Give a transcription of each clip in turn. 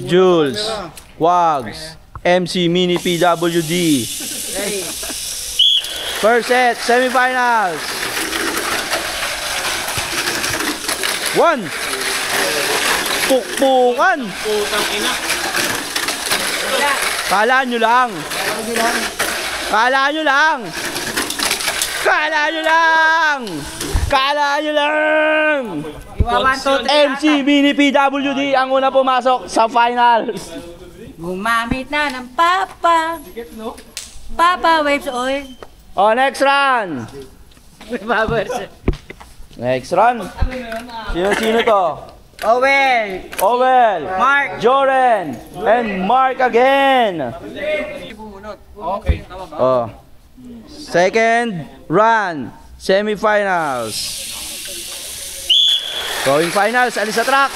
Jules, Wags, MC Mini PWD. First set, semifinals. 1. Pukpukan. Putang ina. Kala nyo lang. Kala nyo lang. Kala nyo lang. Kala nyo lang. MC Mini PWD ang una pumasok sa finals. Gumamit na ng Papa. Papa Waves Oil. Oh, next run. Next run. Sino to? Owel. Owel, Mark. Joren, and Mark again. Okay. Oh. Second run, semifinals. Going finals, alis sa track.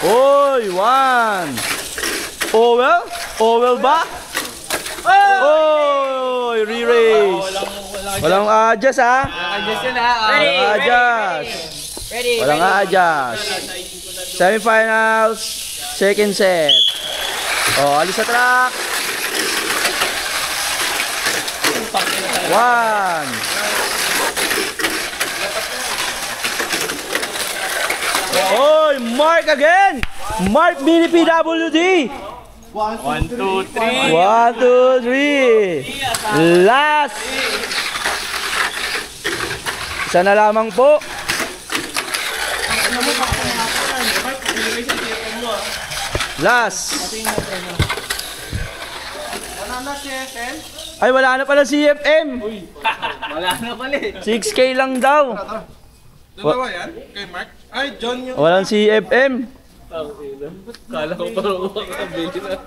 Oy, 1. Owel? Owel ba? Oy, re-race. Walang adjust ha. Ready, Walang adjust. Ready. Walang adjust. Semifinals, second set. Oh, alis sa track. 1. Oy, Mark again! Mark Mini PWD! 1, 2, 3. 1, 2, 3. Last! Isa na lamang po. Last! Ay, wala na pala CFM! Wala na pala eh. 6K lang daw. Dalawa yan? Kay Mark? Ay, John yung... Walang CFM. Kala ko parang makakabili na.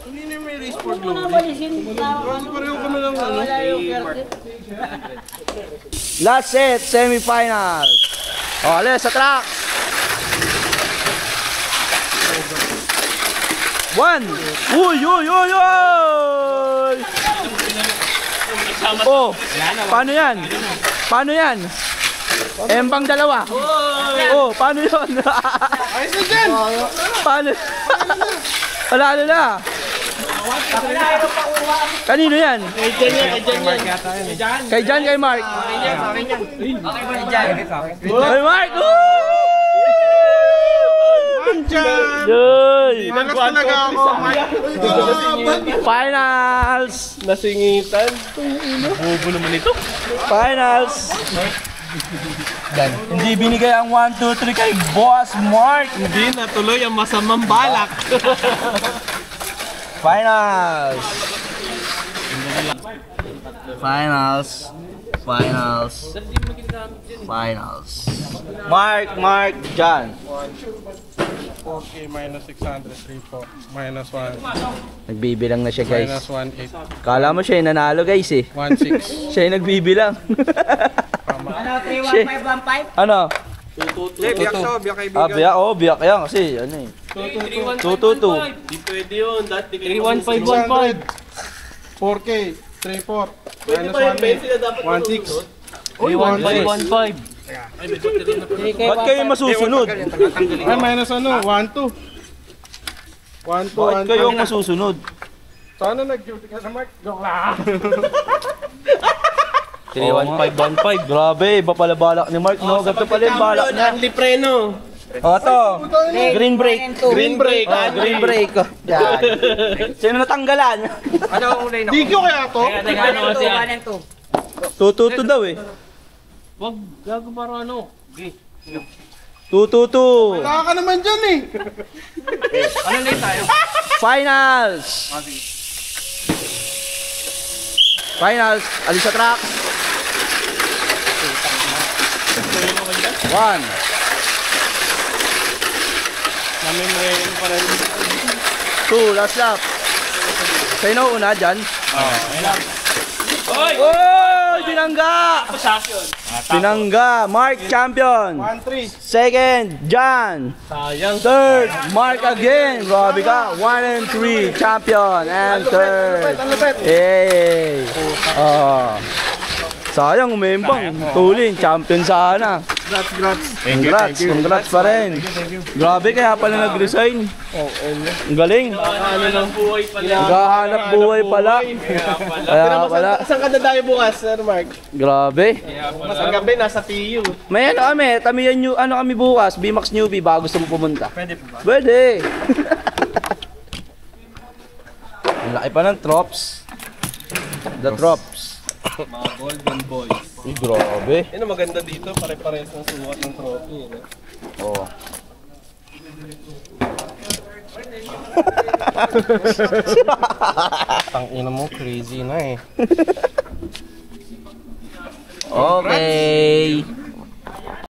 Hindi na may race for glory. Pareho kami lang ano. Last set, semifinal. O, alis sa track. 1. Uy, uy, uy, uy! Oh, paano yan? Paano yan? Embang dalawa. Oh, paano yun? Ayos na dyan! Paano? Wala na. Kanino yan? Kay Jan yan, kay Jan yan. Kay Jan, kay Mark. Kay Mark! Dyan! Yoy! Lakas talaga ako, Mark. Finals! Nasingitan. Bobo naman ito. Finals! Hindi binigay ang 1, 2, 3 kay Boss Mark! Hindi natuloy ang masamang balak. Finals! Finals! Finals! Finals! Mark, John. 4K minus 600, 3, 4. Minus 1. Nagbibilang na siya, guys. Minus 1, 8. Kala mo siya yung nanalo, guys, eh. 1, 6. Siya yung nagbibilang. Ano, 31515? Ano? Biyak siya, biyak kaibigan. Ah, biyak. Oh, biyak yan kasi, ano eh. 222. Di pwede yun. 31515. 4K, 3, 4. Minus 1, 8. 1, 6. 3115. Ba't kayo masusunod? Ay, minus ano, 1, 2. 1, 2, Bakit 1, kayo ang masusunod? Sana nag-duty ka sa Mark. Joke lang. 31515. Grabe, iba pala balak ni Mark, no? Ganito pala yung balak niya. Anli preno. O, ito. Green break. Green break. Oh, green break. Yan. Sino natanggalan? Ano ang ulay na? DQ kaya to? 1 and 2. 222 daw eh. Wag, gago para ano. 222. Wala ka naman dyan eh. Ano lane tayo? Finals. Finals. Alis sa track. 1. Namin may ano pa rin. 2. Last lap. Sa'yo na una dyan. Oy! Oh! Binangga! Posasyon. Binangga. Mark champion. 1, 3. Second, John. Sayang. Third, Mark again. Grabe ka. 1 and 3, champion. And third. Yay! Oh. Sayang, umembang. Tulin, champion sana. Congrats pa rin. Grabe, kaya pala nag-resign. Ang galing. Ano ng buhay pala. Naghahanap buhay pala. Kaya pala. Saan ka dadayo bukas, Sir Mark? Grabe. Mas ang gabi, nasa TU. May ano kami bukas, BMAX Newbie, baka gusto mo pumunta. Pwede po ba? Pwede. Ang laki pa ng trops. The trops. Mga golden boys. Uy, grabe. Yan ang maganda dito, pare-parehas ng sukat ng trophy. Oh. Tangina mo, crazy na eh. Okay.